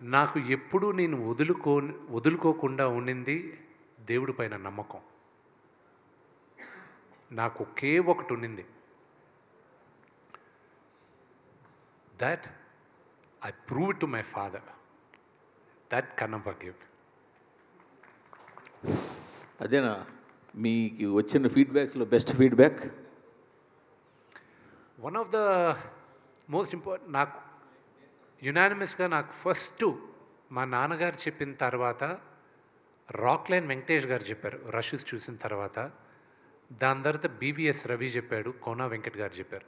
నాకు ఎప్పుడూ నేను వదులుకోకుండా ఉండింది దేవుడి పైన నమ్మకం. నాకు ఒకే ఒకటి ఉండింది. That I prove it to my father. That Kannappa give. అదేనా మీకు వచ్చిన ఫీడ్బ్యాక్స్లో best feedback? One of the most important నాకు యునానిమస్గా నాకు ఫస్ట్ మా నాన్నగారు చెప్పిన తర్వాత రాక్లైన్ వెంకటేష్ గారు చెప్పారు రషెస్ చూసిన తర్వాత. దాని తర్వాత బీవీఎస్ రవి చెప్పాడు, కోనా వెంకట్ గారు చెప్పారు.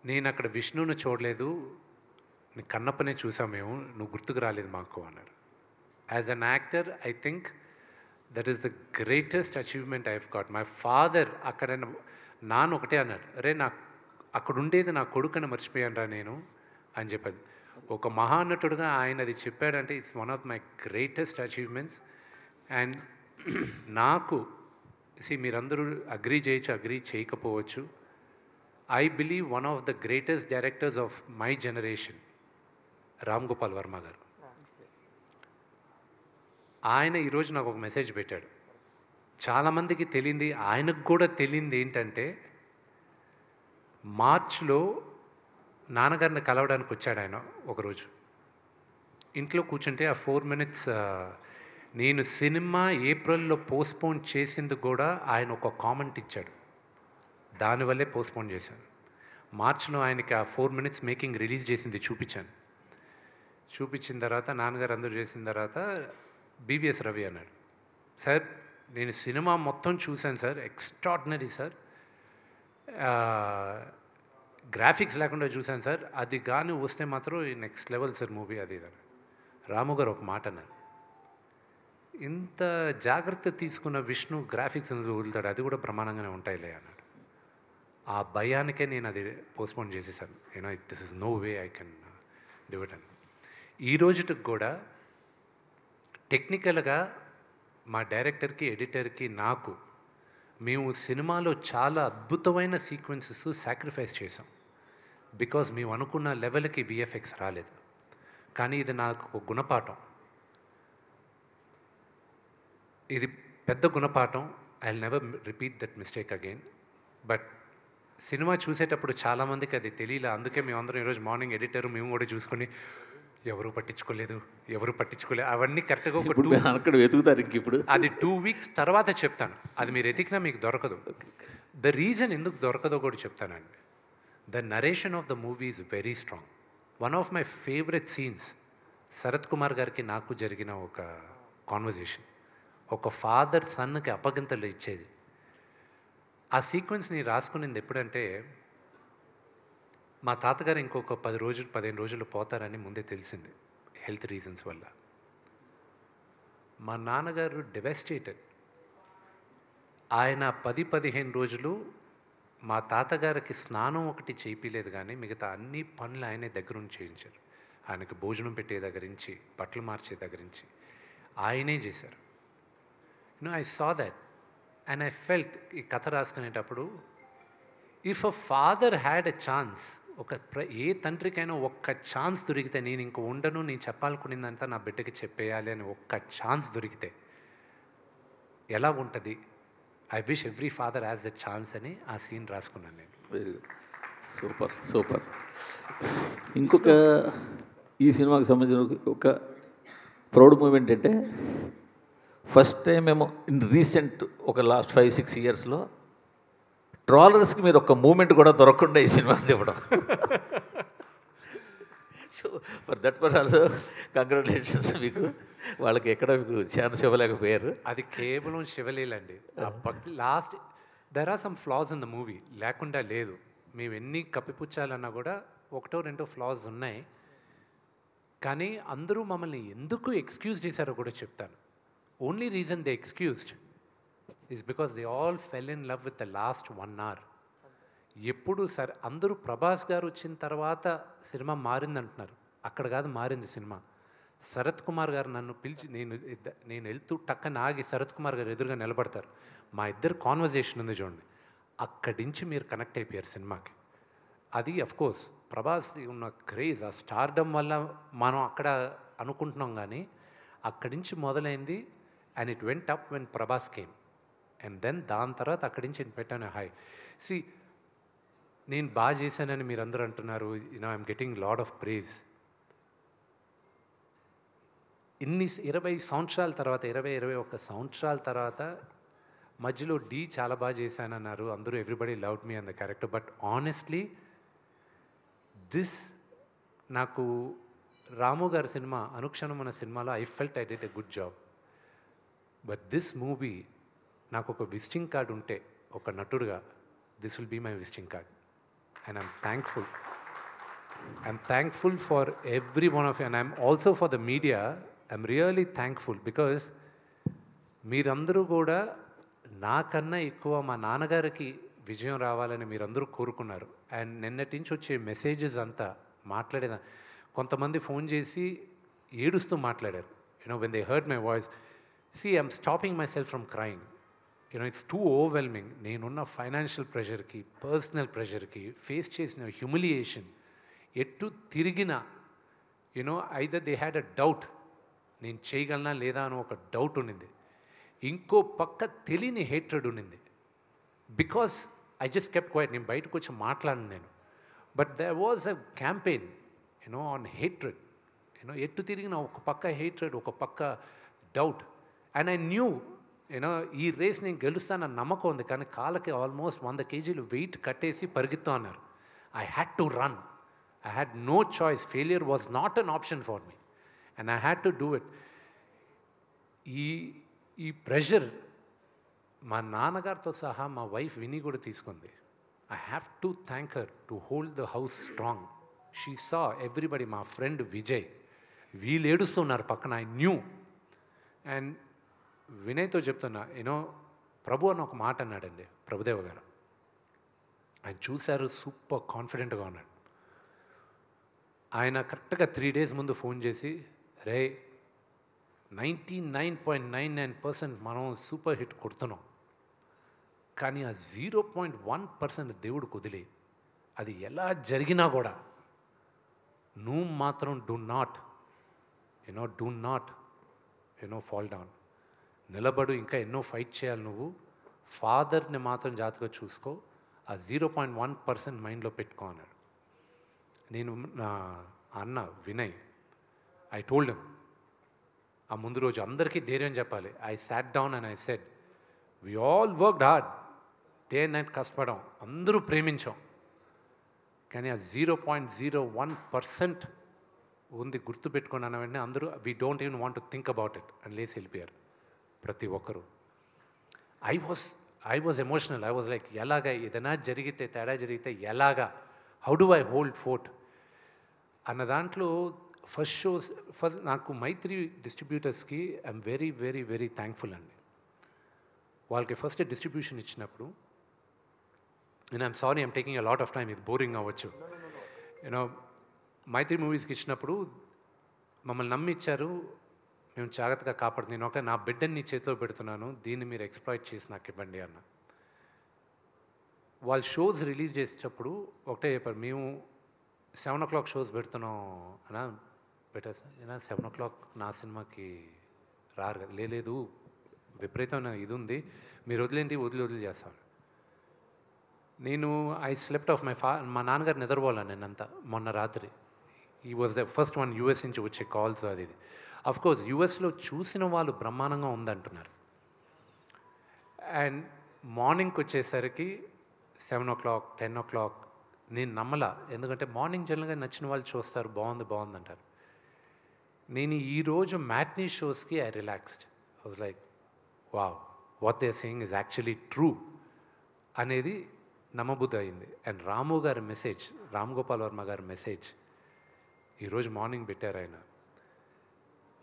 నేను అక్కడ విష్ణుని చూడలేదు, నీ కన్నప్పనే చూసాం మేము, నువ్వు గుర్తుకు రాలేదు మాకు అన్నాడు. As an actor I think that is the greatest achievement I have got. My father అక్కడ నాన్న ఒకటే అన్నాడు, అరే నాకు అక్కడ ఉండేది నా కొడుకుని మర్చిపోయాను రా నేను అని చెప్పాడు. ఒక మహానటుడుగా ఆయన అది చెప్పాడంటే it's one of my greatest achievements. And నాకు మీరందరూ అగ్రీ చేయొచ్చు, అగ్రీ చేయకపోవచ్చు. I believe one of the greatest directors of my generation Ram Gopal Varma గారు. ఆయన ఈరోజు నాకు ఒక మెసేజ్ పెట్టాడు. చాలామందికి తెలియంది, ఆయనకు కూడా తెలియంది ఏంటంటే మార్చ్లో నాన్నగారిని కలవడానికి వచ్చాడు ఆయన ఒకరోజు. ఇంట్లో కూర్చుంటే ఆ 4 minutes నేను సినిమా ఏప్రిల్లో పోస్ట్పోన్ చేసింది కూడా ఆయన ఒక కామెంట్ ఇచ్చాడు, దానివల్లే పోస్ట్పోన్ చేశాను. మార్చ్లో ఆయనకి ఆ 4 minutes మేకింగ్ రిలీజ్ చేసింది చూపించాను. చూపించిన తర్వాత నాన్నగారు అందరూ చేసిన తర్వాత బీవీఎస్ రవి అన్నాడు, సార్ నేను సినిమా మొత్తం చూశాను సార్, ఎక్స్ట్రాడినరీ సార్, గ్రాఫిక్స్ లేకుండా చూశాను సార్, అది కానీ వస్తే మాత్రం నెక్స్ట్ లెవెల్ సార్ మూవీ అది ఇది. రాము గారు ఒక మాట అన్నారు, ఇంత జాగ్రత్త తీసుకున్న విష్ణు గ్రాఫిక్స్ వదులుతాడు, అది కూడా ప్రమాణంగానే ఉంటాయిలే అన్నాడు. ఆ భయానికే నేను అది పోస్ట్పోన్ చేసేసాను. You know this is no way I can do it అని. ఈ రోజుకి కూడా టెక్నికల్గా మా డైరెక్టర్కి, ఎడిటర్కి, నాకు మేము సినిమాలో చాలా అద్భుతమైన సీక్వెన్సెస్ సాక్రిఫైస్ చేసాం. బికాజ్ మేము అనుకున్న లెవెల్కి విఎఫ్ఎక్స్ రాలేదు. కానీ ఇది నాకు ఒక గుణపాఠం, ఇది పెద్ద గుణపాఠం. I will never repeat that mistake again. But cinema చూసేటప్పుడు చాలామందికి అది తెలియలే. అందుకే మేమందరం ఈరోజు మార్నింగ్ ఎడిటర్ మేము కూడా చూసుకొని ఎవరు పట్టించుకోలేదు అవన్నీ కరెక్ట్గా అక్కడ వెతుకుతారు. ఇంక ఇప్పుడు అది 2 weeks తర్వాత చెప్తాను. అది మీరు ఎతికినా మీకు దొరకదు. ద రీజన్ ఎందుకు దొరకదో కూడా చెప్తానండి. The narration of the movie is very strong. One of my favourite scenes Sarath Kumar గారికి నాకు జరిగిన ఒక కాన్వర్జేషన్. ఒక ఫాదర్ సన్కి అప్పగింతలు ఇచ్చేది. ఆ సీక్వెన్స్ని రాసుకునేది ఎప్పుడంటే మా తాతగారు ఇంకొక 15 రోజులు పోతారని ముందే తెలిసింది హెల్త్ రీజన్స్ వల్ల. మా నాన్నగారు డెవెస్టేటెడ్. ఆయన 10-15 రోజులు మా తాతగారికి స్నానం ఒకటి చేయించలేదు, కానీ మిగతా అన్ని పనులు ఆయనే దగ్గరుండి చేయించారు. ఆయనకి భోజనం పెట్టే దగ్గర నుంచి, బట్టలు మార్చే దగ్గర నుంచి ఆయనే చేశారు. I saw that and I felt. ఈ కథ రాసుకునేటప్పుడు if a father had a chance, ఏ తండ్రికైనా ఒక్క ఛాన్స్ దొరికితే, నేను ఇంక ఉండను, నేను చెప్పాలనుకునేదంతా నా బిడ్డకి చెప్పేయాలి అని ఒక్క ఛాన్స్ దొరికితే ఎలా ఉంటుంది? I wish every father has the chance అని ఆ సీన్ రాసుకున్నాను నేను. Very good, super super. ఇంకొక ఈ సినిమాకి సంబంధించిన ఒక ప్రౌడ్ మూమెంట్ అంటే ఫస్ట్ టైం మేము ఇన్ రీసెంట్ ఒక లాస్ట్ 5-6 ఇయర్స్లో ట్రాలర్స్కి మీరు ఒక మూమెంట్ కూడా దొరకకుండా ఈ సినిమా ఇవ్వడం. So for that per also congratulations మీకు. వాళ్ళకి ఎక్కడ మీకు ఛాన్స్ ఇవ్వలేకపోయారు. అది కేవలం శివలీలండి. Last there are some flaws in the movie, లేకుండా లేదు. మేము ఎన్ని కప్పిపుచ్చాలన్నా కూడా 1-2 ఫ్లాస్ ఉన్నాయి. కానీ అందరూ మమ్మల్ని ఎందుకు ఎక్స్క్యూజ్ చేశారో కూడా చెప్తాను. Only reason they excused is because they all fell in love with the last 1 hour. ఎప్పుడు సరే అందరూ ప్రభాస్ గారు వచ్చిన తర్వాత సినిమా మారిందంటున్నారు, అక్కడ కాదు మారింది సినిమా. శరత్ కుమార్ గారు నన్ను పిలిచి, నేను వెళ్తూ టక్కన ఆగి శరత్ కుమార్ గారు ఎదురుగా నిలబడతారు. మా ఇద్దరు కాన్వర్జేషన్ ఉంది చూడండి, అక్కడి నుంచి మీరు కనెక్ట్ అయిపోయారు సినిమాకి. అది కోర్స్ ప్రభాస్ ఉన్న క్రేజ్, ఆ స్టార్డమ్ వల్ల మనం అక్కడ అనుకుంటున్నాం కానీ అక్కడి నుంచి మొదలైంది. And it went up when Prabhas came. And then దాని తర్వాత అక్కడి నుంచి నేను పెట్టాను హై. సి, నేను బాగా చేశానని మీరు అందరూ అంటున్నారు, I'm getting lot of praise. ఇన్ని 20 సంవత్సరాల తర్వాత, 21 సంవత్సరాల తర్వాత మధ్యలో డీ చాలా బాగా చేశానన్నారు అందరూ, everybody loved me on the character. But honestly this, నాకు రాము గారి సినిమా అనుక్షణం అన్న సినిమాలో I felt I did a good job. But this movie నాకు ఒక విజిటింగ్ కార్డ్ ఉంటే ఒక నటుడుగా, this will be my visiting card. And I'm thankful. I'm thankful for every one of you. And I'm also for the media. I'm really thankful because మీరందరూ కూడా నాకన్నా ఎక్కువ మా నాన్నగారికి విజయం రావాలని మీరందరూ కోరుకున్నారు. అండ్ నిన్నటి నుంచి వచ్చే మెసేజెస్ అంతా మాట్లాడేదా, కొంతమంది ఫోన్ చేసి ఏడుస్తూ మాట్లాడారు. When they heard my voice. See, I'm stopping myself from crying. It's too overwhelming. నేనున్న ఫైనాన్షియల్ ప్రెషర్కి, పర్సనల్ ప్రెషర్కి, ఫేస్ చేసిన హ్యూమిలియేషన్, ఎటు తిరిగిన either they had a doubt, నేను చేయగలనా లేదా అని ఒక డౌట్ ఉన్నింది. ఇంకో పక్క తెలియని హేట్రెడ్ ఉన్నింది. Because I just kept quiet. నేను బయటకు వచ్చి మాట్లాడను నేను. But there was a campaign on hatred. ఎటు తిరిగిన ఒక పక్క హేట్రెడ్, ఒక పక్క డౌట్. అండ్ ఐ న్యూ ఈ రేస్ నేను గెలుస్తానన్న నమ్మకం ఉంది. కానీ కాళ్ళకి ఆల్మోస్ట్ 100 kgs వెయిట్ కట్టేసి పరిగెత్తు అన్నారు. I had to run. I had no choice. Failure was not an option for me and I had to do it. ఈ ప్రెషర్ మా నాన్నగారితో సహా మా వైఫ్ విని కూడా తీసుకుంది. I have to thank her to hold the house strong. She saw everybody. మా friend Vijay, వీళ్ళు ఏడుస్తున్నారు పక్కన. I knew. అండ్ వినయ్తో చెప్తున్నా, ప్రభు అని ఒక మాట అన్నాడండి ప్రభుదేవ గారు. ఆయన చూశారు, సూపర్ కాన్ఫిడెంట్గా ఉన్నాడు. ఆయన కరెక్ట్గా 3 days ముందు ఫోన్ చేసి, రే 99.99% మనం సూపర్ హిట్ కొడుతున్నాం, కానీ ఆ 0.1% దేవుడు కుదిలి, అది ఎలా జరిగినా కూడా నువ్వు మాత్రం డూ నాట్ ఫాల్ డౌన్. నిలబడు, ఇంకా ఎన్నో ఫైట్ చేయాలి నువ్వు. ఫాదర్ని మాత్రం జాగ్రత్తగా చూసుకో, ఆ 0.1% మైండ్లో పెట్టుకో అన్నాడు. నేను నా అన్న వినయ్, ఐ టోల్డ్ హిమ్, ఆ ముందు రోజు అందరికీ ధైర్యం చెప్పాలి. I sat down and I said, we all worked hard, day and night కష్టపడాం, అందరూ ప్రేమించాం, కానీ ఆ 0.01% ఉంది గుర్తుపెట్టుకోండి అన్న వెంటనే అందరూ we don't even want to think about it అని లేసి వెళ్ళిపోయారు ప్రతి ఒక్కరూ. I was emotional. I was like, ఎలాగా ఏదైనా జరిగితే, తేడా జరిగితే ఎలాగా, how do I hold fort అన్న దాంట్లో ఫస్ట్ నాకు మైత్రి డిస్ట్రిబ్యూటర్స్కి I'm very very very thankful అండి. వాళ్ళకి ఫస్ట్ డిస్ట్రిబ్యూషన్ ఇచ్చినప్పుడు, and I'm sorry I'm taking a lot of time, ఇది బోరింగ్ అవ్వచ్చు. మైత్రి మూవీస్కి ఇచ్చినప్పుడు మమ్మల్ని నమ్మి ఇచ్చారు, మేము జాగ్రత్తగా కాపాడుతుంది. నేను నా బిడ్డని నీ చేతిలో పెడుతున్నాను, దీన్ని మీరు ఎక్స్ప్లాయిట్ చేసి నాకు ఇవ్వండి అన్న. వాళ్ళు షోస్ రిలీజ్ చేసేటప్పుడు ఒకటే చెప్పారు, మేము 7 o'clock షోస్ పెడుతున్నాం అన్నా. బెటర్ సార్, నేను 7 o'clock నా సినిమాకి రారు కదా. లేదు, విపరీతమైన ఇది ఉంది, మీరు వదిలేంటి, వదిలి చేస్తాను. నేను ఐ స్లెప్ట్ ఆఫ్ మా నాన్నగారు నిద్రపోలేను నేనంతా మొన్న రాత్రి. ఈ was the first one US నుంచి వచ్చే కాల్స్. అది అఫ్కోర్స్ యూఎస్లో చూసిన వాళ్ళు బ్రహ్మాండంగా ఉందంటున్నారు. అండ్ మార్నింగ్కి వచ్చేసరికి 7 o'clock 10 o'clock నేను నమ్మలా. ఎందుకంటే మార్నింగ్ జనరల్గా నచ్చిన వాళ్ళు చూస్తారు, బాగుంది అంటారు. నేను ఈరోజు మ్యాట్నీ షోస్కి I relaxed. I was like, wow, what they are saying is actually true అనేది నమ్మబుద్ధి అయింది. అండ్ రాము గారి మెసేజ్, రామ్ గోపాల్ వర్మ గారి మెసేజ్ ఈరోజు మార్నింగ్ పెట్టారు ఆయన.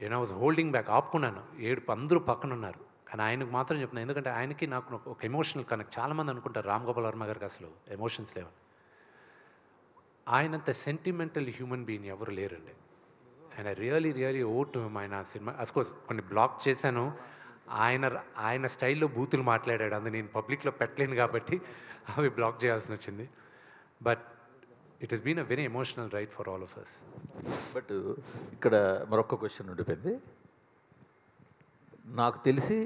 ఐ వాజ్ హోల్డింగ్ బ్యాక్, ఆపుకున్నాను, ఏడుపు, అందరూ పక్కన ఉన్నారు, కానీ ఆయనకు మాత్రం చెప్తున్నాను. ఎందుకంటే ఆయనకి నాకు ఒక ఎమోషనల్ కనెక్ట్. చాలామంది అనుకుంటారు రామ్ గోపాల్ వర్మ గారికి అసలు ఎమోషన్స్ లేవు. ఆయనంత సెంటిమెంటల్ హ్యూమన్ బీయింగ్ ఎవరు లేరండి. And I really owe to ఆయన సినిమా. అఫ్కోర్స్ కొన్ని బ్లాక్ చేశాను. ఆయన స్టైల్లో బూతులు మాట్లాడాడు, అందు నేను పబ్లిక్లో పెట్టలేను కాబట్టి అవి బ్లాక్ చేయాల్సి వచ్చింది. But it has been a very emotional ride for all of us. But ఇక్కడ మరొక క్వశ్చన్ ఉండిపోయింది. నాకు తెలిసి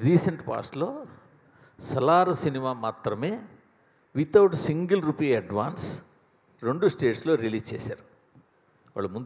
రీసెంట్ పాస్ట్లో సలార్ సినిమా మాత్రమే వితౌట్ సింగిల్ రూపీ అడ్వాన్స్ 2 స్టేట్స్లో రిలీజ్ చేశారు. వాళ్ళు ముందు